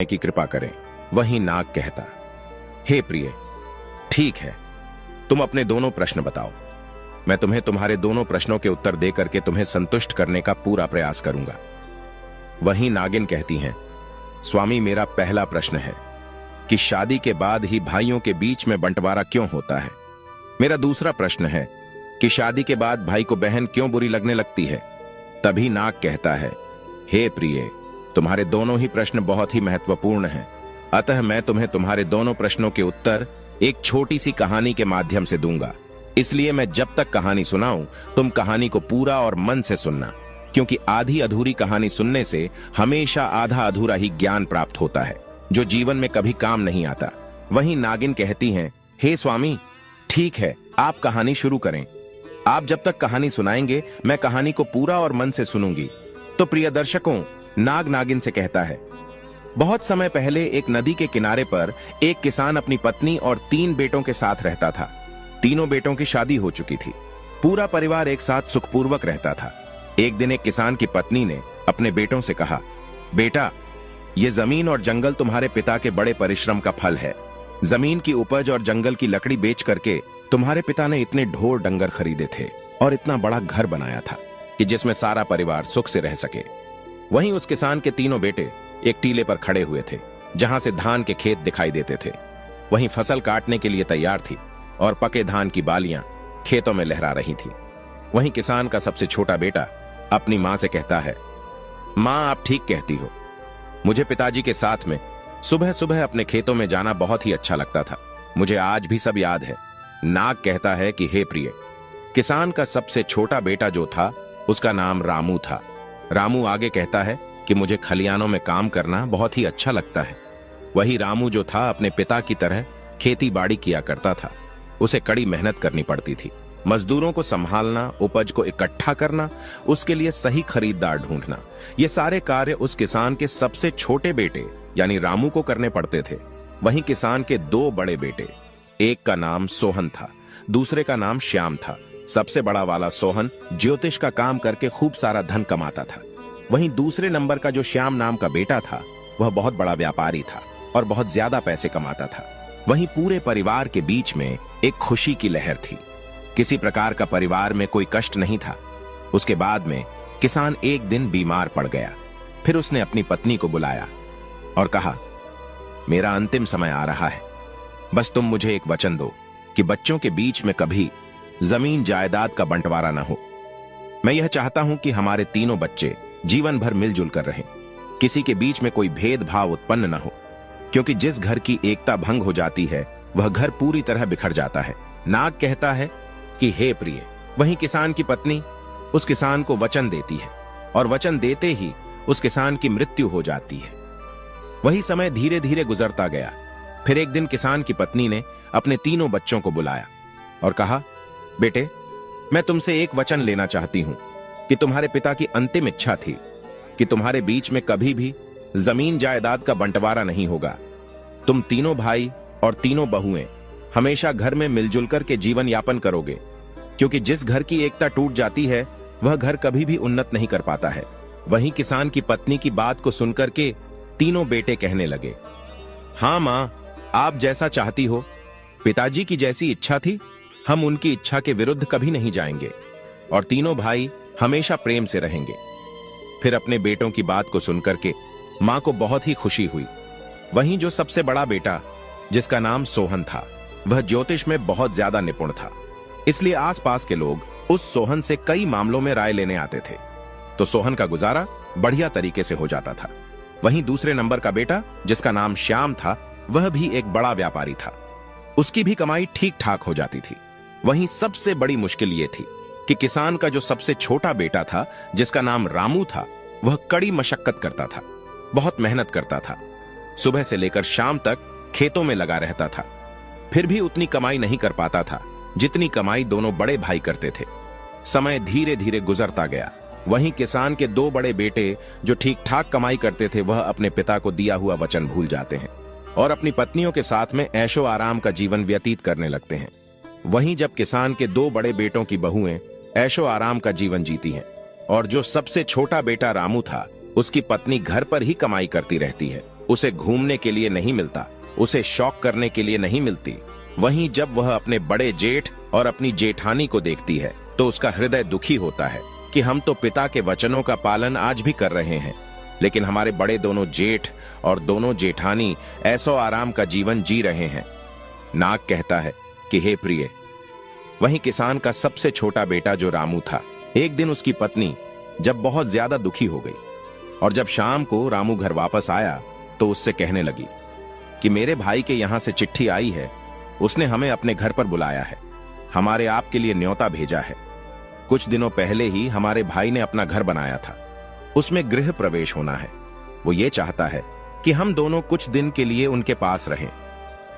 की कृपा करें। वहीं नाग कहता, हे प्रिय, ठीक है, तुम अपने दोनों प्रश्न बताओ। मैं तुम्हें तुम्हारे दोनों प्रश्नों के उत्तर दे करके तुम्हें संतुष्ट करने का पूरा प्रयास करूंगा। वहीं नागिन कहती हैं, स्वामी, मेरा पहला प्रश्न है कि शादी के बाद ही भाइयों के बीच में बंटवारा क्यों होता है। मेरा दूसरा प्रश्न है कि शादी के बाद भाई को बहन क्यों बुरी लगने लगती है। तभी नाग कहता है, हे प्रिय, तुम्हारे दोनों ही प्रश्न बहुत ही महत्वपूर्ण हैं, अतः मैं तुम्हें तुम्हारे दोनों प्रश्नों के उत्तर एक छोटी सी कहानी के माध्यम से दूंगा। इसलिए मैं जब तक कहानी सुनाऊं, तुम कहानी को पूरा और मन से सुनना, क्योंकि आधी अधूरी कहानी सुनने से हमेशा आधा अधूरा ही ज्ञान प्राप्त होता है, जो जीवन में कभी काम नहीं आता। वहीं नागिन कहती हैं, हे स्वामी, ठीक है, आप कहानी शुरू करें। आप जब तक कहानी सुनाएंगे, मैं कहानी को पूरा और मन से सुनूंगी। तो प्रिय दर्शकों, नाग नागिन से कहता है, बहुत समय पहले एक नदी के किनारे पर एक किसान अपनी पत्नी और 3 बेटों के साथ रहता था। तीनों बेटों की शादी हो चुकी थी। पूरा परिवार एक साथ सुखपूर्वक रहता था। एक दिन एक किसान की पत्नी ने अपने बेटों से कहा, बेटा, ये जमीन और जंगल तुम्हारे पिता के बड़े परिश्रम का फल है। जमीन की उपज और जंगल की लकड़ी बेच करके तुम्हारे पिता ने इतने ढोर डंगर खरीदे थे और इतना बड़ा घर बनाया था कि जिसमें सारा परिवार सुख से रह सके। वहीं उस किसान के तीनों बेटे एक टीले पर खड़े हुए थे, जहां से धान के खेत दिखाई देते थे। वहीं फसल काटने के लिए तैयार थी और पके धान की बालियां खेतों में लहरा रही थी। वहीं किसान का सबसे छोटा बेटा अपनी मां से कहता है, मां, आप ठीक कहती हो, मुझे पिताजी के साथ में सुबह सुबह अपने खेतों में जाना बहुत ही अच्छा लगता था। मुझे आज भी सब याद है। नाग कहता है कि हे प्रिय, किसान का सबसे छोटा बेटा जो था, उसका नाम रामू था। रामू आगे कहता है कि मुझे खलियानों में काम करना बहुत ही अच्छा लगता है। वही रामू जो था, अपने पिता की तरह खेती बाड़ी किया करता था। उसे कड़ी मेहनत करनी पड़ती थी। मजदूरों को संभालना, उपज को इकट्ठा करना, उसके लिए सही खरीदार ढूंढना, ये सारे कार्य उस किसान के सबसे छोटे बेटे यानी रामू को करने पड़ते थे। वहीं किसान के 2 बड़े बेटे, एक का नाम सोहन था, दूसरे का नाम श्याम था। सबसे बड़ा वाला सोहन ज्योतिष का काम करके खूब सारा धन कमाता था। वहीं दूसरे नंबर का जो श्याम नाम का बेटा था, वह बहुत बड़ा व्यापारी था और बहुत ज्यादा पैसे कमाता था। वहीं पूरे परिवार के बीच में एक खुशी की लहर थी। किसी प्रकार का परिवार में कोई कष्ट नहीं था। उसके बाद में किसान एक दिन बीमार पड़ गया। फिर उसने अपनी पत्नी को बुलाया और कहा, मेरा अंतिम समय आ रहा है, बस तुम मुझे एक वचन दो कि बच्चों के बीच में कभी जमीन जायदाद का बंटवारा न हो। मैं यह चाहता हूं कि हमारे तीनों बच्चे जीवन भर मिलजुल कर रहें, किसी के बीच में कोई भेदभाव उत्पन्न न हो, क्योंकि जिस घर की एकता भंग हो जाती है, वह घर पूरी तरह बिखर जाता है। नाग कहता है कि हे प्रिय, वहीं किसान की पत्नी उस किसान को वचन देती है और वचन देते ही उस किसान की मृत्यु हो जाती है। वही समय धीरे धीरे गुजरता गया। फिर एक दिन किसान की पत्नी ने अपने तीनों बच्चों को बुलाया और कहा, बेटे, मैं तुमसे एक वचन लेना चाहती हूं कि तुम्हारे पिता की अंतिम इच्छा थी कि तुम्हारे बीच में कभी भी जमीन जायदाद का बंटवारा नहीं होगा। तुम तीनों भाई और तीनों बहुएं हमेशा घर में मिलजुल कर के जीवन यापन करोगे, क्योंकि जिस घर की एकता टूट जाती है, वह घर कभी भी उन्नत नहीं कर पाता है। वहीं किसान की पत्नी की बात को सुनकर के तीनों बेटे कहने लगे, हाँ मां, आप जैसा चाहती हो, पिताजी की जैसी इच्छा थी, हम उनकी इच्छा के विरुद्ध कभी नहीं जाएंगे और तीनों भाई हमेशा प्रेम से रहेंगे। फिर अपने बेटों की बात को सुनकर के मां को बहुत ही खुशी हुई। वहीं जो सबसे बड़ा बेटा, जिसका नाम सोहन था, वह ज्योतिष में बहुत ज्यादा निपुण था। इसलिए आसपास के लोग उस सोहन से कई मामलों में राय लेने आते थे, तो सोहन का गुजारा बढ़िया तरीके से हो जाता था। वहीं दूसरे नंबर का बेटा, जिसका नाम श्याम था, वह भी एक बड़ा व्यापारी था। उसकी भी कमाई ठीक ठाक हो जाती थी। वहीं सबसे बड़ी मुश्किल ये थी कि किसान का जो सबसे छोटा बेटा था, जिसका नाम रामू था, वह कड़ी मशक्कत करता था, बहुत मेहनत करता था। सुबह से लेकर शाम तक खेतों में लगा रहता था, फिर भी उतनी कमाई नहीं कर पाता था जितनी कमाई दोनों बड़े भाई करते थे। समय धीरे धीरे गुजरता गया। वहीं किसान के 2 बड़े बेटे जो ठीक ठाक कमाई करते थे, वह अपने पिता को दिया हुआ वचन भूल जाते हैं और अपनी पत्नियों के साथ में ऐशो आराम का जीवन व्यतीत करने लगते हैं। वहीं जब किसान के 2 बड़े बेटों की बहुएं ऐशो आराम का जीवन जीती हैं और जो सबसे छोटा बेटा रामू था, उसकी पत्नी घर पर ही कमाई करती रहती है, उसे घूमने के लिए नहीं मिलता, उसे शौक करने के लिए नहीं मिलती। वहीं जब वह अपने बड़े जेठ और अपनी जेठानी को देखती है तो उसका हृदय दुखी होता है कि हम तो पिता के वचनों का पालन आज भी कर रहे हैं, लेकिन हमारे बड़े दोनों जेठ और दोनों जेठानी ऐसो आराम का जीवन जी रहे हैं। नाग कहता है कि हे प्रिय। वहीं किसान का सबसे छोटा बेटा जो रामू था, एक दिन उसकी पत्नी जब बहुत ज्यादा दुखी हो गई और जब शाम को रामू घर वापस आया तो उससे कहने लगी कि मेरे भाई के यहां से चिट्ठी आई है, उसने हमें अपने घर पर बुलाया है, हमारे आपके लिए न्योता भेजा है। कुछ दिनों पहले ही हमारे भाई ने अपना घर बनाया था, उसमें गृह प्रवेश होना है। वो ये चाहता है कि हम दोनों कुछ दिन के लिए उनके पास रहें।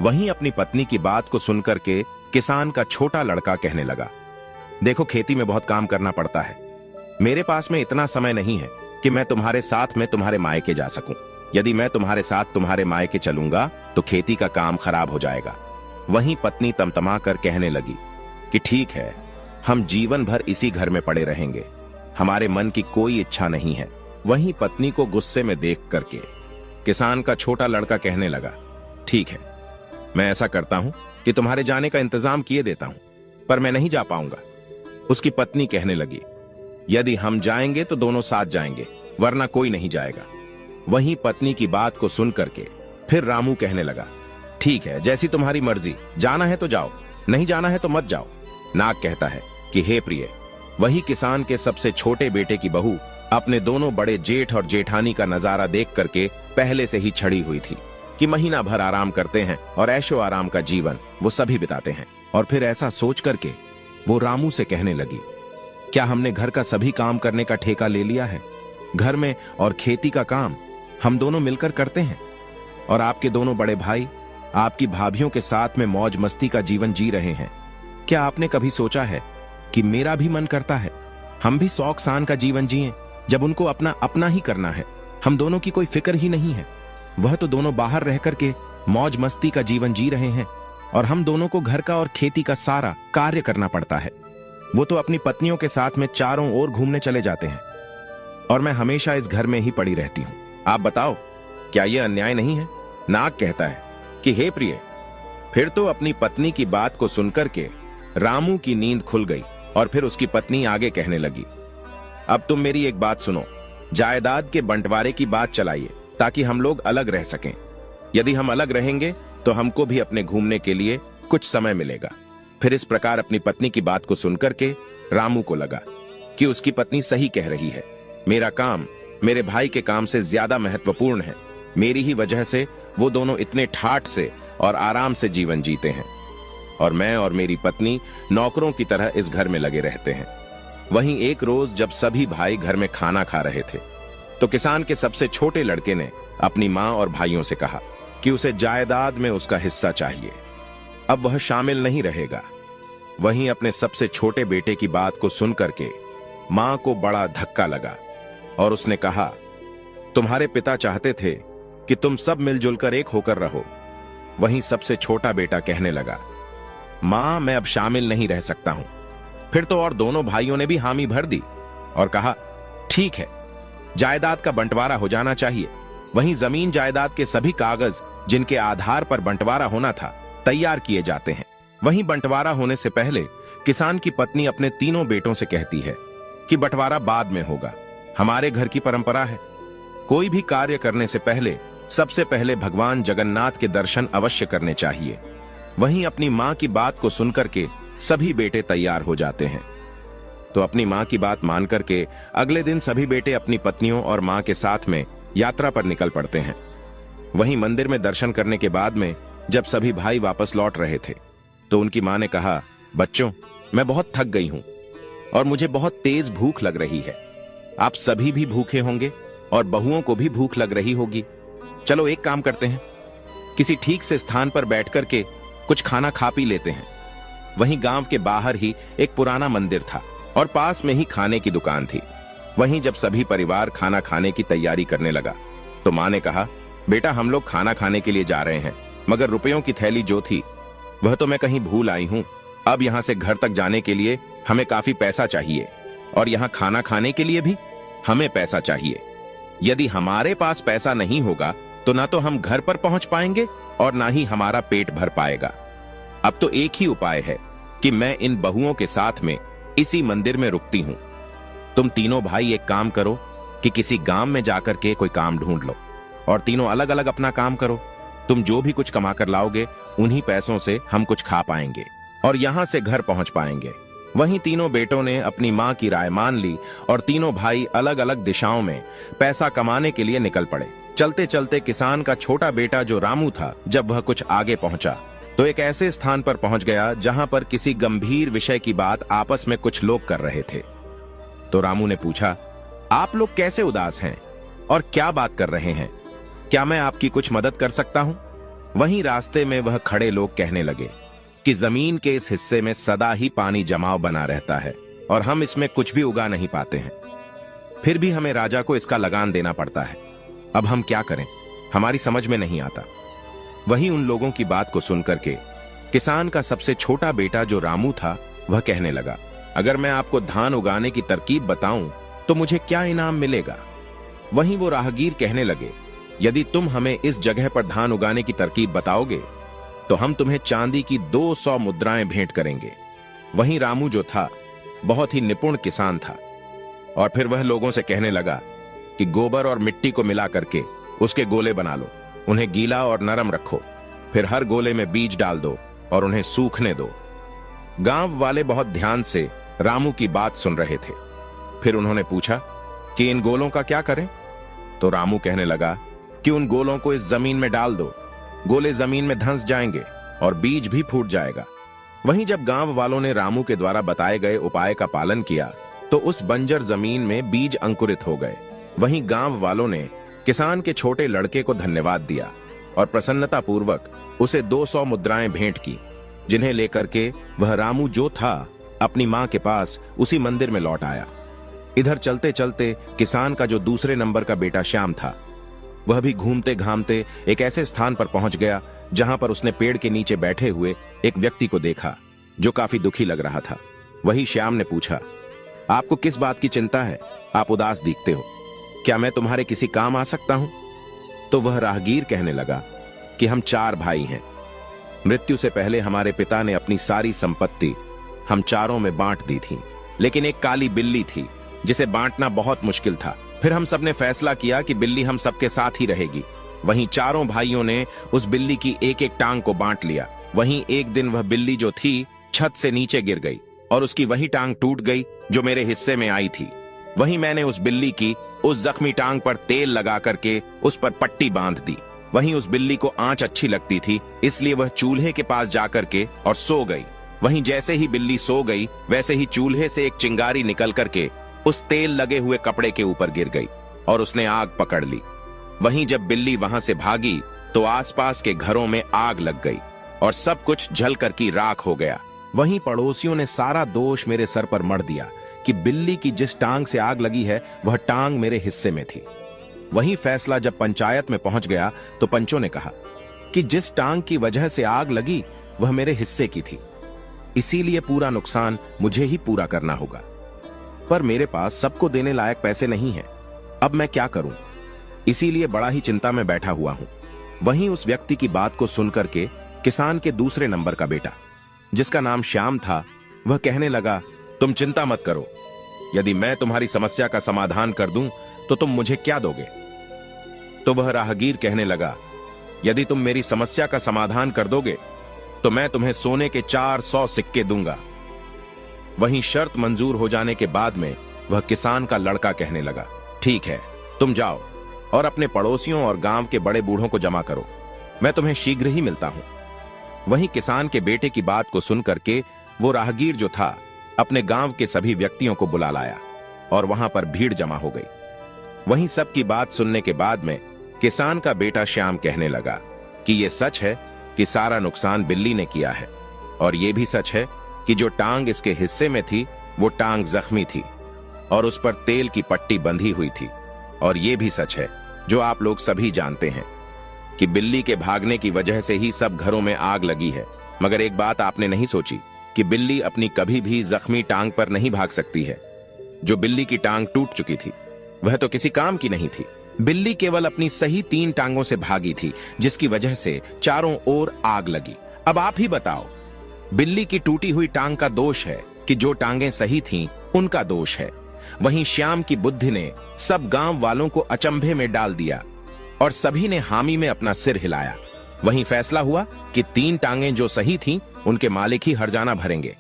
वहीं अपनी पत्नी की बात को सुनकर के किसान का छोटा लड़का कहने लगा, देखो खेती में बहुत काम करना पड़ता है, मेरे पास में इतना समय नहीं है कि मैं तुम्हारे साथ में तुम्हारे मायके जा सकूं। यदि मैं तुम्हारे साथ तुम्हारे मायके चलूंगा तो खेती का काम खराब हो जाएगा। वहीं पत्नी तमतमा कर कहने लगी कि ठीक है, हम जीवन भर इसी घर में पड़े रहेंगे, हमारे मन की कोई इच्छा नहीं है। वहीं पत्नी को गुस्से में देख करके किसान का छोटा लड़का कहने लगा, ठीक है, मैं ऐसा करता हूं कि तुम्हारे जाने का इंतजाम किए देता हूं, पर मैं नहीं जा पाऊंगा। उसकी पत्नी कहने लगी, यदि हम जाएंगे तो दोनों साथ जाएंगे, वरना कोई नहीं जाएगा। वहीं पत्नी की बात को सुन करके फिर रामू कहने लगा, ठीक है, जैसी तुम्हारी मर्जी, जाना है तो जाओ, नहीं जाना है तो मत जाओ। नाग कहता है कि हे प्रिय। वही किसान के सबसे छोटे बेटे की बहू अपने दोनों बड़े जेठ और जेठानी का नजारा देख करके पहले से ही छड़ी हुई थी कि महीना भर आराम करते हैं और ऐशो आराम का जीवन वो सभी बिताते हैं। और फिर ऐसा सोच करके वो रामू से कहने लगी, क्या हमने घर का सभी काम करने का ठेका ले लिया है? घर में और खेती का काम हम दोनों मिलकर करते हैं और आपके दोनों बड़े भाई आपकी भाभियों के साथ में मौज मस्ती का जीवन जी रहे हैं। क्या आपने कभी सोचा है कि मेरा भी मन करता है हम भी शौक शान का जीवन जिएं, जब उनको अपना अपना ही करना है, हम दोनों की कोई फिक्र ही नहीं है। वह तो दोनों बाहर रह करके मौज मस्ती का जीवन जी रहे हैं और हम दोनों को घर का और खेती का सारा कार्य करना पड़ता है। वो तो अपनी पत्नियों के साथ में चारों ओर घूमने चले जाते हैं और मैं हमेशा इस घर में ही पड़ी रहती हूं। आप बताओ, क्या यह अन्याय नहीं है? नाग कहता है कि हे प्रिय। फिर तो अपनी पत्नी की बात को सुनकर के रामू की नींद खुल गई और फिर उसकी पत्नी आगे कहने लगी, अब तुम मेरी एक बात सुनो, जायदाद के बंटवारे की बात चलाइए ताकि हम लोग अलग रह सकें। यदि हम अलग रहेंगे तो हमको भी अपने घूमने के लिए कुछ समय मिलेगा। फिर इस प्रकार अपनी पत्नी की बात को सुनकर के रामू को लगा कि उसकी पत्नी सही कह रही है, मेरा काम मेरे भाई के काम से ज्यादा महत्वपूर्ण है। मेरी ही वजह से वो दोनों इतने ठाठ से और आराम से जीवन जीते हैं और मैं और मेरी पत्नी नौकरों की तरह इस घर में लगे रहते हैं। वहीं एक रोज जब सभी भाई घर में खाना खा रहे थे तो किसान के सबसे छोटे लड़के ने अपनी मां और भाइयों से कहा कि उसे जायदाद में उसका हिस्सा चाहिए, अब वह शामिल नहीं रहेगा। वहीं अपने सबसे छोटे बेटे की बात को सुनकर के मां को बड़ा धक्का लगा और उसने कहा, तुम्हारे पिता चाहते थे कि तुम सब मिलजुल कर एक होकर रहो। वहीं सबसे छोटा बेटा कहने लगा, मां मैं अब शामिल नहीं रह सकता हूं। फिर तो और दोनों भाइयों ने भी हामी भर दी और कहा, ठीक है, जायदाद का बंटवारा हो जाना चाहिए। वहीं जमीन जायदाद के सभी कागज जिनके आधार पर बंटवारा होना था तैयार किए जाते हैं। वहीं बंटवारा होने से पहले किसान की पत्नी अपने तीनों बेटों से कहती है कि बंटवारा बाद में होगा, हमारे घर की परंपरा है, कोई भी कार्य करने से पहले सबसे पहले भगवान जगन्नाथ के दर्शन अवश्य करने चाहिए। वहीं अपनी मां की बात को सुनकर के सभी बेटे तैयार हो जाते हैं। तो अपनी मां की बात मान करके अगले दिन सभी बेटे अपनी पत्नियों और मां के साथ में यात्रा पर निकल पड़ते हैं। वहीं मंदिर में दर्शन करने के बाद में जब सभी भाई वापस लौट रहे थे तो उनकी मां ने कहा, बच्चों मैं बहुत थक गई हूं और मुझे बहुत तेज भूख लग रही है। आप सभी भी भूखे होंगे और बहुओं को भी भूख लग रही होगी। चलो एक काम करते हैं, किसी ठीक से स्थान पर बैठ करके कुछ खाना खा पी लेते हैं। वहीं गांव के बाहर ही एक पुराना मंदिर था और पास में ही खाने की दुकान थी। वहीं जब सभी परिवार खाना खाने की तैयारी करने लगा तो मां ने कहा, बेटा हम लोग खाना खाने के लिए जा रहे हैं, मगर रुपयों की थैली जो थी वह तो मैं कहीं भूल आई हूं। अब यहां से घर तक जाने के लिए हमें काफी पैसा चाहिए और यहां खाना खाने के लिए भी हमें पैसा चाहिए। यदि हमारे पास पैसा नहीं होगा तो ना तो हम घर पर पहुंच पाएंगे और ना ही हमारा पेट भर पाएगा। अब तो एक ही उपाय है कि मैं इन बहुओं के साथ में इसी मंदिर में रुकती हूं। तुम तीनों भाई एक काम करो कि किसी गांव में जाकर के कोई काम ढूंढ लो और तीनों अलग अलग अपना काम करो। तुम जो भी कुछ कमा कर लाओगे उन्हीं पैसों से हम कुछ खा पाएंगे और यहां से घर पहुंच पाएंगे। वहीं तीनों बेटों ने अपनी मां की राय मान ली और तीनों भाई अलग अलग दिशाओं में पैसा कमाने के लिए निकल पड़े। चलते चलते किसान का छोटा बेटा जो रामू था, जब वह कुछ आगे पहुंचा तो एक ऐसे स्थान पर पहुंच गया जहां पर किसी गंभीर विषय की बात आपस में कुछ लोग कर रहे थे। तो रामू ने पूछा, आप लोग कैसे उदास हैं और क्या बात कर रहे हैं? क्या मैं आपकी कुछ मदद कर सकता हूं? वहीं रास्ते में वह खड़े लोग कहने लगे कि जमीन के इस हिस्से में सदा ही पानी जमाव बना रहता है और हम इसमें कुछ भी उगा नहीं पाते हैं। फिर भी हमें राजा को इसका लगान देना पड़ता है। अब हम क्या करें, हमारी समझ में नहीं आता। वहीं उन लोगों की बात को सुनकर के किसान का सबसे छोटा बेटा जो रामू था, वह कहने लगा, अगर मैं आपको धान उगाने की तरकीब बताऊं तो मुझे क्या इनाम मिलेगा? वहीं वो राहगीर कहने लगे, यदि तुम हमें इस जगह पर धान उगाने की तरकीब बताओगे तो हम तुम्हें चांदी की 200 मुद्राएं भेंट करेंगे। वहीं रामू जो था बहुत ही निपुण किसान था और फिर वह लोगों से कहने लगा कि गोबर और मिट्टी को मिला करके उसके गोले बना लो, उन्हें गीला और नरम रखो, फिर हर गोले में बीज डाल दो और उन्हें सूखने दो। गांव वाले बहुत ध्यान से रामू की बात सुन रहे थे। फिर उन्होंने पूछा कि इन गोलों का क्या करें? तो रामू कहने लगा कि उन गोलों को इस जमीन में डाल दो, गोले जमीन में धंस जाएंगे और बीज भी फूट जाएगा। वहीं जब गांव वालों ने रामू के द्वारा बताए गए उपाय का पालन किया तो उस बंजर जमीन में बीज अंकुरित हो गए। वहीं गांव वालों ने किसान के छोटे लड़के को धन्यवाद दिया और प्रसन्नता पूर्वक उसे 200 मुद्राएं भेंट की, जिन्हें लेकर के वह रामू जो था अपनी मां के पास उसी मंदिर में लौट आया। इधर चलते चलते किसान का जो दूसरे नंबर का बेटा श्याम था, वह भी घूमते घामते एक ऐसे स्थान पर पहुंच गया जहां पर उसने पेड़ के नीचे बैठे हुए एक व्यक्ति को देखा जो काफी दुखी लग रहा था। वही श्याम ने पूछा, आपको किस बात की चिंता है? आप उदास दिखते हो, क्या मैं तुम्हारे किसी काम आ सकता हूं? तो वह राहगीर कहने लगा कि हम 4 भाई हैं। मृत्यु से पहले हमारे पिता ने अपनी सारी संपत्ति हम चारों में बांट दी थी, लेकिन एक काली बिल्ली थी जिसे बांटना बहुत मुश्किल था। फिर हम सब ने फैसला किया कि बिल्ली हम सबके साथ ही रहेगी। वहीं चारों भाइयों ने उस बिल्ली की एक एक टांग को बांट लिया। वहीं एक दिन वह बिल्ली जो थी छत से नीचे गिर गई और उसकी वही टांग टूट गई जो मेरे हिस्से में आई थी। वहीं मैंने उस बिल्ली की उस जख्मी टांग पर तेल लगा करके उस पर पट्टी बांध दी। वहीं उस बिल्ली को आंच अच्छी लगती थी, इसलिए वह चूल्हे के पास जाकर के और सो गई। वहीं जैसे ही बिल्ली सो गई वैसे ही चूल्हे से एक चिंगारी निकल करके उस तेल लगे हुए कपड़े के ऊपर गिर गई और उसने आग पकड़ ली। वहीं जब बिल्ली वहां से भागी तो आसपास के घरों में आग लग गई और सब कुछ जल कर की राख हो गया। वहीं पड़ोसियों ने सारा दोष मेरे सर पर मढ़ दिया कि बिल्ली की जिस टांग से आग लगी है वह टांग मेरे हिस्से में थी। वहीं फैसला जब पंचायत में पहुंच गया तो पंचों ने कहा कि जिस टांग की वजह से आग लगी वह मेरे हिस्से की थी, इसीलिए पूरा नुकसान मुझे ही पूरा करना होगा। पर मेरे पास सबको देने लायक पैसे नहीं हैं, अब मैं क्या करूं? इसीलिए बड़ा ही चिंता में बैठा हुआ हूं। वहीं उस व्यक्ति की बात को सुनकर के किसान के दूसरे नंबर का बेटा, जिसका नाम श्याम था, वह कहने लगा, तुम चिंता मत करो, यदि मैं तुम्हारी समस्या का समाधान कर दूं तो तुम मुझे क्या दोगे? तो वह राहगीर कहने लगा, यदि तुम मेरी समस्या का समाधान कर दोगे तो मैं तुम्हें सोने के 400 सिक्के दूंगा। वहीं शर्त मंजूर हो जाने के बाद में वह किसान का लड़का कहने लगा, ठीक है, तुम जाओ और अपने पड़ोसियों और गांव के बड़े बूढ़ों को जमा करो, मैं तुम्हें शीघ्र ही मिलता हूं। वहीं किसान के बेटे की बात को सुनकर के वो राहगीर जो था अपने गांव के सभी व्यक्तियों को बुला लाया और वहां पर भीड़ जमा हो गई। वहीं सबकी बात सुनने के बाद में किसान का बेटा श्याम कहने लगा कि यह सच है कि सारा नुकसान बिल्ली ने किया है और यह भी सच है कि जो टांग इसके हिस्से में थी वो टांग जख्मी थी और उस पर तेल की पट्टी बंधी हुई थी। और यह भी सच है जो आप लोग सभी जानते हैं कि बिल्ली के भागने की वजह से ही सब घरों में आग लगी है। मगर एक बात आपने नहीं सोची कि बिल्ली अपनी कभी भी जख्मी टांग पर नहीं भाग सकती है। जो बिल्ली की टांग टूट चुकी थी वह तो किसी काम की नहीं थी, बिल्ली केवल अपनी सही 3 टांगों से भागी थी, जिसकी वजह से चारों ओर आग लगी। अब आप ही बताओ, बिल्ली की टूटी हुई टांग का दोष है कि जो टांगें सही थीं उनका दोष है? वहीं श्याम की बुद्धि ने सब गांव वालों को अचंभे में डाल दिया और सभी ने हामी में अपना सिर हिलाया। वहीं फैसला हुआ कि 3 टांगें जो सही थीं उनके मालिक ही हर्जाना भरेंगे।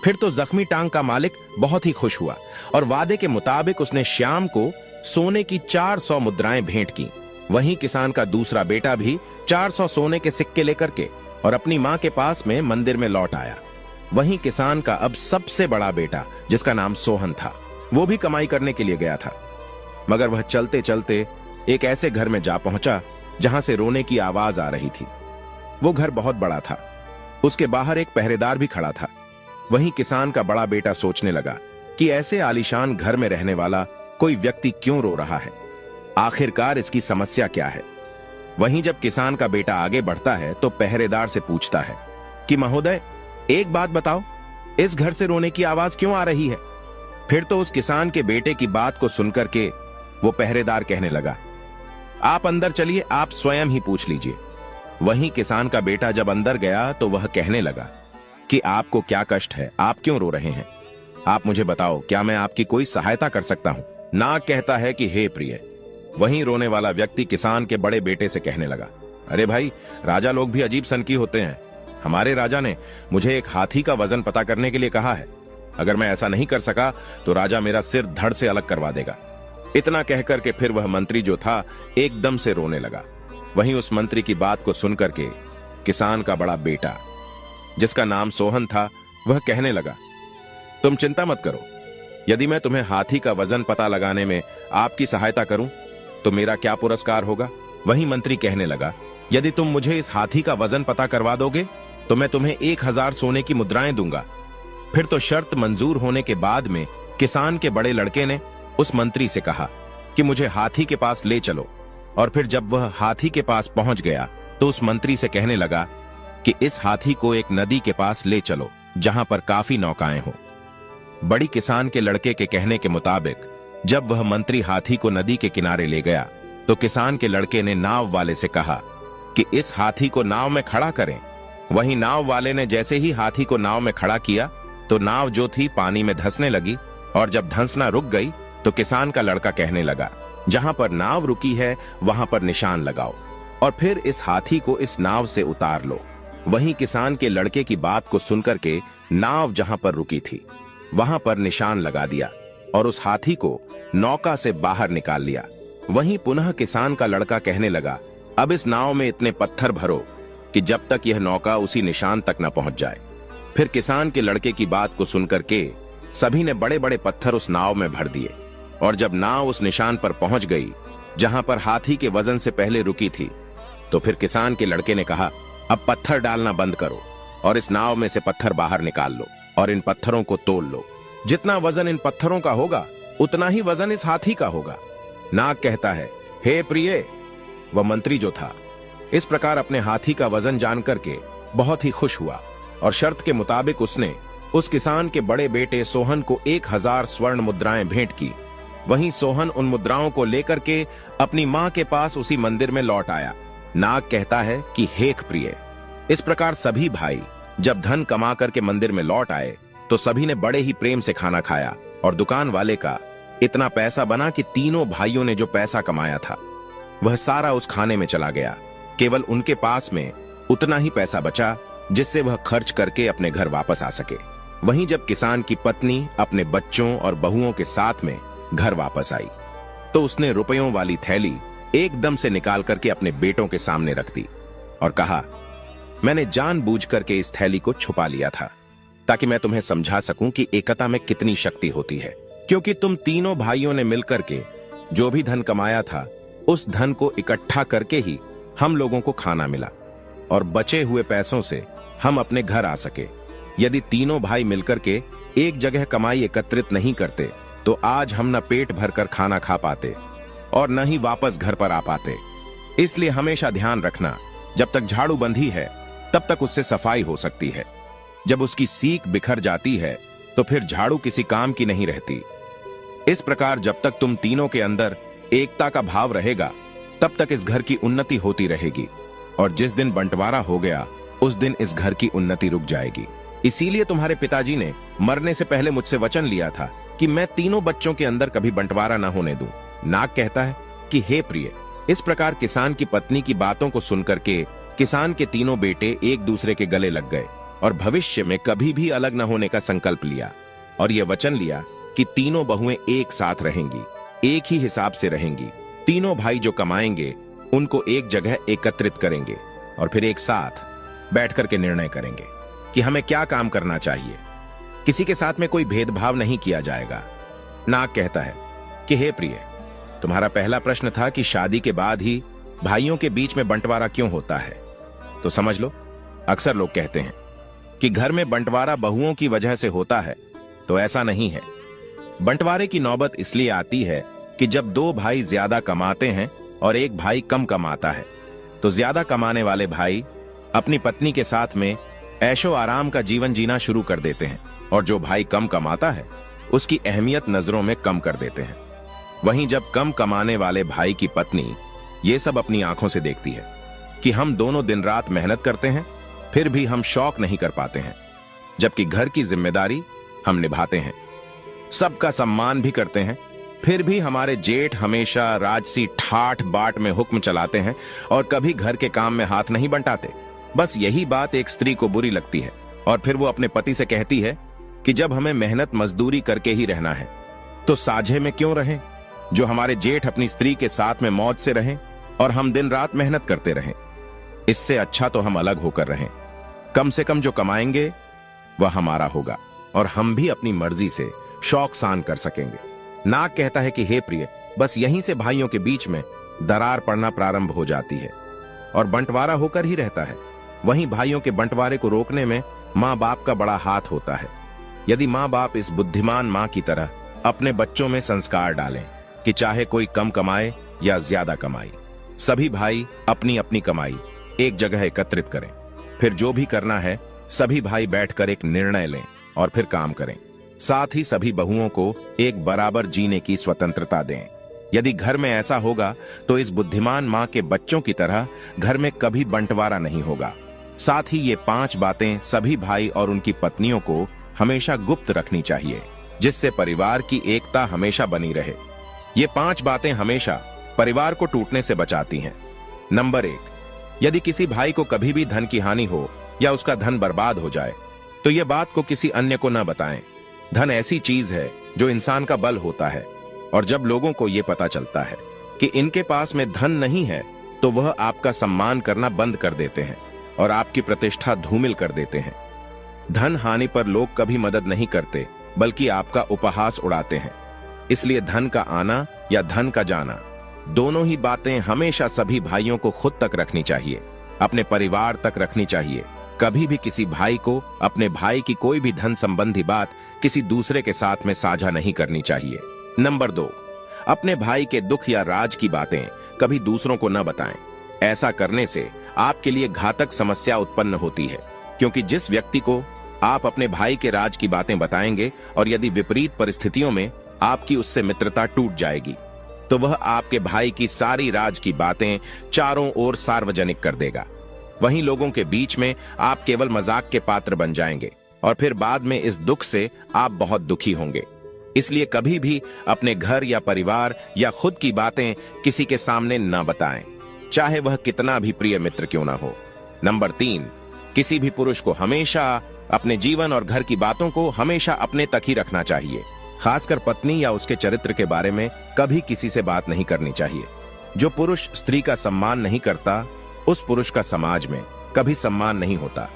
फिर तो जख्मी टांग का मालिक बहुत ही खुश हुआ और वादे के मुताबिक उसने श्याम को सोने की 400 मुद्राएं भेंट की। वहीं किसान का दूसरा बेटा भी 400 सोने के सिक्के लेकर के और अपनी मां के पास में मंदिर में लौट आया। वहीं किसान का अब सबसे बड़ा बेटा, जिसका नाम सोहन था, वो भी कमाई करने के लिए गया था। मगर वह चलते चलते एक ऐसे घर में जा पहुंचा जहां से रोने की आवाज आ रही थी। वो घर बहुत बड़ा था, उसके बाहर एक पहरेदार भी खड़ा था। वहीं किसान का बड़ा बेटा सोचने लगा कि ऐसे आलीशान घर में रहने वाला कोई व्यक्ति क्यों रो रहा है, आखिरकार इसकी समस्या क्या है। वहीं जब किसान का बेटा आगे बढ़ता है तो पहरेदार से पूछता है कि महोदय, एक बात बताओ, इस घर से रोने की आवाज क्यों आ रही है? फिर तो उस किसान के बेटे की बात को सुनकर के वो पहरेदार कहने लगा, आप अंदर चलिए, आप स्वयं ही पूछ लीजिए। वहीं किसान का बेटा जब अंदर गया तो वह कहने लगा कि आपको क्या कष्ट है, आप क्यों रो रहे हैं? आप मुझे बताओ, क्या मैं आपकी कोई सहायता कर सकता हूं? नाग कहता है कि हे प्रिय। वहीं रोने वाला व्यक्ति किसान के बड़े बेटे से कहने लगा, अरे भाई, राजा लोग भी अजीब सनकी होते हैं। हमारे राजा ने मुझे एक हाथी का वजन पता करने के लिए कहा है। अगर मैं ऐसा नहीं कर सका तो राजा मेरा सिर धड़ से अलग करवा देगा। इतना कहकर के फिर वह मंत्री जो था एकदम से रोने लगा। वहीं उस मंत्री की बात को सुनकर के किसान का बड़ा बेटा, जिसका नाम सोहन था, वह कहने लगा, तुम चिंता मत करो, यदि मैं तुम्हें हाथी का वजन पता लगाने में आपकी सहायता करूं तो मेरा क्या पुरस्कार होगा? वहीं मंत्री कहने लगा, यदि तुम मुझे इस हाथी का वजन पता करवा दोगे तो मैं तुम्हें 1000 सोने की मुद्राएं दूंगा। फिर तो शर्त मंजूर होने के बाद में किसान के बड़े लड़के ने उस मंत्री से कहा कि मुझे हाथी के पास ले चलो। और फिर जब वह हाथी के पास पहुंच गया तो उस मंत्री से कहने लगा कि इस हाथी को एक नदी के पास ले चलो जहां पर काफी नौकाएं हो। बड़ी किसान के लड़के के कहने के मुताबिक जब वह मंत्री हाथी को नदी के किनारे ले गया तो किसान के लड़के ने नाव वाले से कहा कि इस हाथी को नाव में खड़ा करें। वहीं नाव वाले ने जैसे ही हाथी को नाव में खड़ा किया तो नाव जो थी पानी में धंसने लगी और जब धंसना रुक गई तो किसान का लड़का कहने लगा, जहां पर नाव रुकी है वहां पर निशान लगाओ और फिर इस हाथी को इस नाव से उतार लो। वहीं किसान के लड़के की बात को सुनकर के नाव जहां पर रुकी थी वहां पर निशान लगा दिया और उस हाथी को नौका से बाहर निकाल लिया। वहीं पुनः किसान का लड़का कहने लगा, अब इस नाव में इतने पत्थर भरो कि जब तक यह नौका उसी निशान तक न पहुंच जाए। फिर किसान के लड़के की बात को सुनकर के सभी ने बड़े बड़े पत्थर उस नाव में भर दिए और जब नाव उस निशान पर पहुंच गई जहां पर हाथी के वजन से पहले रुकी थी तो फिर किसान के लड़के ने कहा, अब पत्थर डालना बंद करो और इस नाव में से पत्थर बाहर निकाल लो और इन पत्थरों को तोल लो। जितना वजन इन पत्थरों का होगा उतना ही वजन इस हाथी का होगा। नाग कहता है, हे प्रिय। वह मंत्री जो था इस प्रकार अपने हाथी का वजन जान करके बहुत ही खुश हुआ और शर्त के मुताबिक उसने उस किसान के बड़े बेटे सोहन को 1000 स्वर्ण मुद्राएं भेंट की। वहीं सोहन उन मुद्राओं को लेकर के अपनी मां के पास उसी मंदिर में लौट आया। नाग कहता है कि हे प्रिय। इस प्रकार सभी भाई जब धन कमा करके मंदिर में लौट आए तो सभी ने बड़े ही प्रेम से खाना खाया और दुकान वाले का इतना पैसा बना कि तीनों भाइयों ने जो पैसा कमाया था वह सारा उस खाने में चला गया। केवल उनके पास में उतना ही पैसा बचा जिससे वह खर्च करके अपने घर वापस आ सके। वहीं जब किसान की पत्नी अपने बच्चों और बहुओं के साथ में घर वापस आई तो उसने रुपयों वाली थैली एकदम से निकाल करके अपने बेटों के सामने रख दी और कहा, मैंने जानबूझ करके इस थैली को छुपा लिया था ताकि मैं तुम्हें समझा सकूं कि एकता में कितनी शक्ति होती है, क्योंकि तुम तीनों भाइयों ने मिलकर के जो भी धन कमाया था उस धन को इकट्ठा करके ही हम लोगों को खाना मिला और बचे हुए पैसों से हम अपने घर आ सके। यदि तीनों भाई मिलकर के एक जगह कमाई एकत्रित नहीं करते तो आज हम न पेट भरकर खाना खा पाते और न ही वापस घर पर आ पाते। इसलिए हमेशा ध्यान रखना, जब तक झाड़ू बंधी है तब तक उससे सफाई हो सकती है, जब उसकी सीक बिखर जाती है तो फिर झाड़ू किसी काम की नहीं रहती। इस प्रकार जब तक तुम तीनों के अंदर एकता का भाव रहेगा तब तक इस घर की उन्नति होती रहेगी, और जिस दिन बंटवारा हो गया उस दिन इस घर की उन्नति रुक जाएगी। इसीलिए तुम्हारे पिताजी ने मरने से पहले मुझसे वचन लिया था कि मैं तीनों बच्चों के अंदर कभी बंटवारा न होने दूं। नाग कहता है कि हे प्रिय, इस प्रकार किसान की पत्नी की बातों को सुनकर के किसान के तीनों बेटे एक दूसरे के गले लग गए और भविष्य में कभी भी अलग न होने का संकल्प लिया, और यह वचन लिया कि तीनों बहुएं एक साथ रहेंगी, एक ही हिसाब से रहेंगी। तीनों भाई जो कमाएंगे उनको एक जगह एकत्रित करेंगे और फिर एक साथ बैठ करके निर्णय करेंगे कि हमें क्या काम करना चाहिए। किसी के साथ में कोई भेदभाव नहीं किया जाएगा। नाग कहता है कि हे प्रिय, तुम्हारा पहला प्रश्न था कि शादी के बाद ही भाइयों के बीच में बंटवारा क्यों होता है, तो समझ लो, अक्सर लोग कहते हैं कि घर में बंटवारा बहुओं की वजह से होता है, तो ऐसा नहीं है। बंटवारे की नौबत इसलिए आती है कि जब दो भाई ज्यादा कमाते हैं और एक भाई कम कमाता है, तो ज्यादा कमाने वाले भाई अपनी पत्नी के साथ में ऐशो आराम का जीवन जीना शुरू कर देते हैं, और जो भाई कम कमाता है उसकी अहमियत नजरों में कम कर देते हैं। वहीं जब कम कमाने वाले भाई की पत्नी ये सब अपनी आंखों से देखती है कि हम दोनों दिन रात मेहनत करते हैं, फिर भी हम शौक नहीं कर पाते हैं, जबकि घर की जिम्मेदारी हम निभाते हैं, सबका सम्मान भी करते हैं, फिर भी हमारे जेठ हमेशा राजसी ठाठ बाट में हुक्म चलाते हैं और कभी घर के काम में हाथ नहीं बंटाते। बस यही बात एक स्त्री को बुरी लगती है और फिर वो अपने पति से कहती है कि जब हमें मेहनत मजदूरी करके ही रहना है तो साझे में क्यों रहें, जो हमारे जेठ अपनी स्त्री के साथ में मौज से रहें और हम दिन रात मेहनत करते रहें। इससे अच्छा तो हम अलग होकर रहें। कम से कम जो कमाएंगे वह हमारा होगा और हम भी अपनी मर्जी से शौक सान कर सकेंगे। नाग कहता है कि हे प्रिय, बस यहीं से भाइयों के बीच में दरार पड़ना प्रारंभ हो जाती है और बंटवारा होकर ही रहता है। वहीं भाइयों के बंटवारे को रोकने में माँ बाप का बड़ा हाथ होता है। यदि माँ बाप इस बुद्धिमान माँ की तरह अपने बच्चों में संस्कार डालें कि चाहे कोई कम कमाए या ज्यादा कमाए, सभी भाई अपनी अपनी कमाई एक जगह एकत्रित करें, फिर जो भी करना है सभी भाई बैठकर एक निर्णय लें और फिर काम करें। साथ ही सभी बहुओं को एक बराबर जीने की स्वतंत्रता दें। यदि घर में ऐसा होगा तो इस बुद्धिमान माँ के बच्चों की तरह घर में कभी बंटवारा नहीं होगा। साथ ही ये 5 बातें सभी भाई और उनकी पत्नियों को हमेशा गुप्त रखनी चाहिए, जिससे परिवार की एकता हमेशा बनी रहे। ये 5 बातें हमेशा परिवार को टूटने से बचाती हैं। नंबर 1, यदि किसी भाई को कभी भी धन की हानि हो या उसका धन बर्बाद हो जाए तो यह बात को किसी अन्य को न बताएं। धन ऐसी चीज है जो इंसान का बल होता है, और जब लोगों को यह पता चलता है कि इनके पास में धन नहीं है तो वह आपका सम्मान करना बंद कर देते हैं और आपकी प्रतिष्ठा धूमिल कर देते हैं। धन हानि पर लोग कभी मदद नहीं करते बल्कि आपका उपहास उड़ाते हैं। इसलिए धन का आना या धन का जाना, दोनों ही बातें हमेशा सभी भाइयों को खुद तक रखनी चाहिए, अपने परिवार तक रखनी चाहिए। कभी भी किसी भाई को अपने भाई की कोई भी धन संबंधी बात किसी दूसरे के साथ में साझा नहीं करनी चाहिए। नंबर 2, अपने भाई के दुख या राज की बातें कभी दूसरों को न बताएं। ऐसा करने से आपके लिए घातक समस्या उत्पन्न होती है, क्योंकि जिस व्यक्ति को आप अपने भाई के राज की बातें बताएंगे और यदि विपरीत परिस्थितियों में आपकी उससे मित्रता टूट जाएगी तो वह आपके भाई की सारी राज की बातें चारों ओर सार्वजनिक कर देगा। वहीं लोगों के बीच में आप केवल मजाक के पात्र बन जाएंगे और फिर बाद में इस दुख से आप बहुत दुखी होंगे। इसलिए कभी भी अपने घर या परिवार या खुद की बातें किसी के सामने न बताएं, चाहे वह कितना भी प्रिय मित्र क्यों ना हो। नंबर 3, किसी भी पुरुष को हमेशा अपने जीवन और घर की बातों को हमेशा अपने तक ही रखना चाहिए। खासकर पत्नी या उसके चरित्र के बारे में कभी किसी से बात नहीं करनी चाहिए। जो पुरुष स्त्री का सम्मान नहीं करता, उस पुरुष का समाज में कभी सम्मान नहीं होता।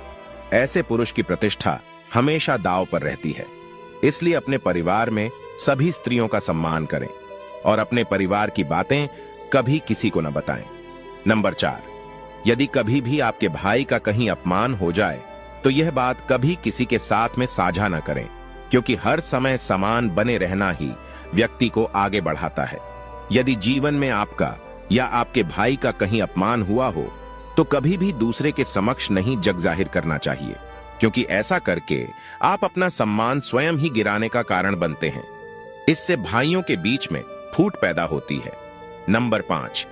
ऐसे पुरुष की प्रतिष्ठा हमेशा दांव पर रहती है। इसलिए अपने परिवार में सभी स्त्रियों का सम्मान करें और अपने परिवार की बातें कभी किसी को न बताएं। नंबर 4, यदि कभी भी आपके भाई का कहीं अपमान हो जाए तो यह बात कभी किसी के साथ में साझा न करें, क्योंकि हर समय समान बने रहना ही व्यक्ति को आगे बढ़ाता है। यदि जीवन में आपका या आपके भाई का कहीं अपमान हुआ हो तो कभी भी दूसरे के समक्ष नहीं जग जाहिर करना चाहिए, क्योंकि ऐसा करके आप अपना सम्मान स्वयं ही गिराने का कारण बनते हैं। इससे भाइयों के बीच में फूट पैदा होती है। नंबर 5,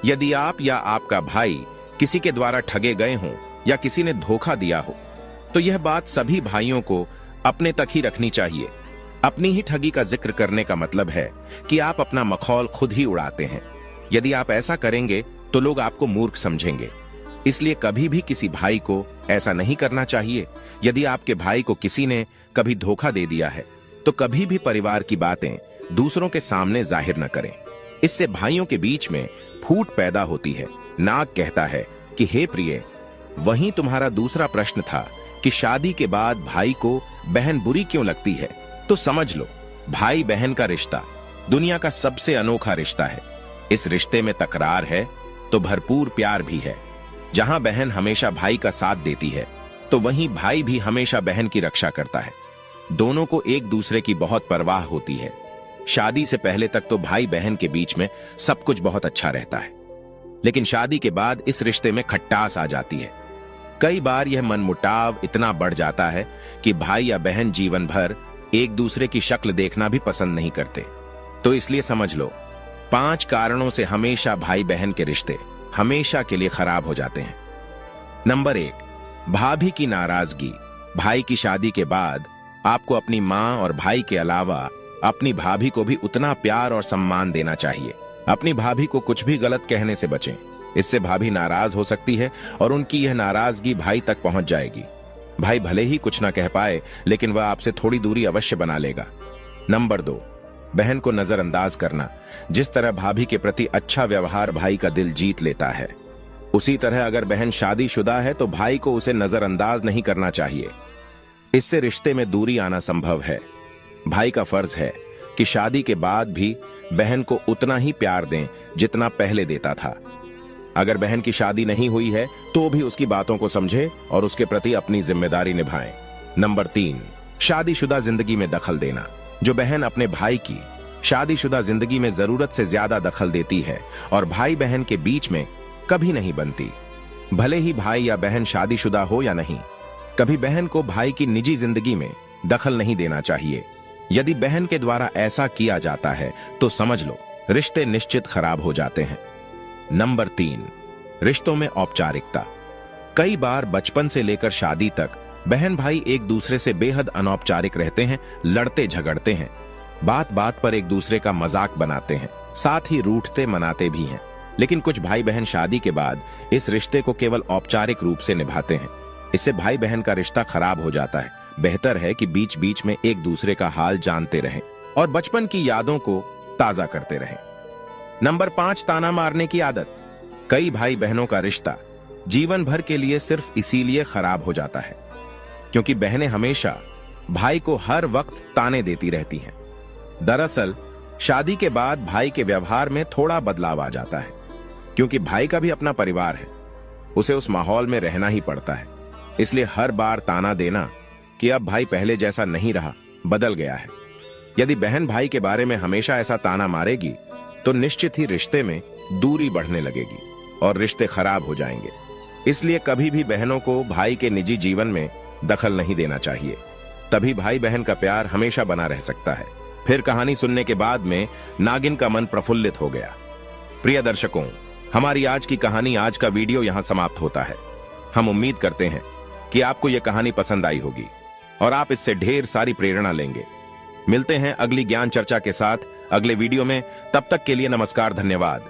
यदि आप या आपका भाई किसी के द्वारा ठगे गए हों या किसी ने धोखा दिया हो, तो यह बात सभी भाइयों को अपने तक ही रखनी चाहिए। अपनी ही ठगी का जिक्र करने का मतलब है कि आप अपना मखौल खुद ही उड़ाते हैं। यदि आप ऐसा करेंगे तो लोग आपको मूर्ख समझेंगे। इसलिए कभी भी किसी भाई को ऐसा नहीं करना चाहिए। यदि आपके भाई को किसी ने कभी धोखा दे दिया है तो कभी भी परिवार की बातें दूसरों के सामने जाहिर न करें। इससे भाइयों के बीच में फूट पैदा होती है। नाग कहता है कि हे प्रिय, वहीं तुम्हारा दूसरा प्रश्न था कि शादी के बाद भाई को बहन बुरी क्यों लगती है, तो समझ लो, भाई बहन का रिश्ता दुनिया का सबसे अनोखा रिश्ता है। इस रिश्ते में तकरार है तो भरपूर प्यार भी है। जहां बहन हमेशा भाई का साथ देती है तो वहीं भाई भी हमेशा बहन की रक्षा करता है। दोनों को एक दूसरे की बहुत परवाह होती है। शादी से पहले तक तो भाई बहन के बीच में सब कुछ बहुत अच्छा रहता है, लेकिन शादी के बाद इस रिश्ते में खट्टास आ जाती है। कई बार यह मनमुटाव इतना बढ़ जाता है कि भाई या बहन जीवन भर एक दूसरे की शक्ल देखना भी पसंद नहीं करते। तो इसलिए समझ लो, 5 कारणों से हमेशा भाई बहन के रिश्ते हमेशा के लिए खराब हो जाते हैं। नंबर 1, भाभी की नाराजगी। भाई की शादी के बाद आपको अपनी मां और भाई के अलावा अपनी भाभी को भी उतना प्यार और सम्मान देना चाहिए। अपनी भाभी को कुछ भी गलत कहने से बचें। इससे भाभी नाराज हो सकती है और उनकी यह नाराजगी भाई तक पहुंच जाएगी। भाई भले ही कुछ ना कह पाए, लेकिन वह आपसे थोड़ी दूरी अवश्य बना लेगा। नंबर 2, बहन को नजरअंदाज करना। जिस तरह भाभी के प्रति अच्छा व्यवहार भाई का दिल जीत लेता है, उसी तरह अगर बहन शादीशुदा है तो भाई को उसे नजरअंदाज नहीं करना चाहिए। इससे रिश्ते में दूरी आना संभव है। भाई का फर्ज है कि शादी के बाद भी बहन को उतना ही प्यार दें जितना पहले देता था। अगर बहन की शादी नहीं हुई है तो भी उसकी बातों को समझे और उसके प्रति अपनी जिम्मेदारी निभाएं। नंबर 3, शादीशुदा जिंदगी में दखल देना। जो बहन अपने भाई की शादीशुदा जिंदगी में जरूरत से ज्यादा दखल देती है और भाई बहन के बीच में कभी नहीं बनती, भले ही भाई या बहन शादीशुदा हो या नहीं, कभी बहन को भाई की निजी जिंदगी में दखल नहीं देना चाहिए। यदि बहन के द्वारा ऐसा किया जाता है तो समझ लो, रिश्ते निश्चित खराब हो जाते हैं। नंबर 3, रिश्तों में औपचारिकता। कई बार बचपन से लेकर शादी तक बहन भाई एक दूसरे से बेहद अनौपचारिक रहते हैं, लड़ते झगड़ते हैं, बात बात पर एक दूसरे का मजाक बनाते हैं, साथ ही रूठते मनाते भी हैं। लेकिन कुछ भाई बहन शादी के बाद इस रिश्ते को केवल औपचारिक रूप से निभाते हैं। इससे भाई बहन का रिश्ता खराब हो जाता है। बेहतर है कि बीच बीच में एक दूसरे का हाल जानते रहें और बचपन की यादों को ताजा करते रहें। नंबर 5, ताना मारने की आदत। कई भाई बहनों का रिश्ता जीवन भर के लिए सिर्फ इसीलिए खराब हो जाता है क्योंकि बहनें हमेशा भाई को हर वक्त ताने देती रहती हैं। दरअसल शादी के बाद भाई के व्यवहार में थोड़ा बदलाव आ जाता है क्योंकि भाई का भी अपना परिवार है, उसे उस माहौल में रहना ही पड़ता है। इसलिए हर बार ताना देना कि अब भाई पहले जैसा नहीं रहा, बदल गया है। यदि बहन भाई के बारे में हमेशा ऐसा ताना मारेगी तो निश्चित ही रिश्ते में दूरी बढ़ने लगेगी और रिश्ते खराब हो जाएंगे। इसलिए कभी भी बहनों को भाई के निजी जीवन में दखल नहीं देना चाहिए। तभी भाई बहन का प्यार हमेशा बना रह सकता है। फिर कहानी सुनने के बाद में नागिन का मन प्रफुल्लित हो गया। प्रिय दर्शकों, हमारी आज की कहानी, आज का वीडियो यहां समाप्त होता है। हम उम्मीद करते हैं कि आपको यह कहानी पसंद आई होगी और आप इससे ढेर सारी प्रेरणा लेंगे। मिलते हैं अगली ज्ञान चर्चा के साथ अगले वीडियो में। तब तक के लिए नमस्कार, धन्यवाद।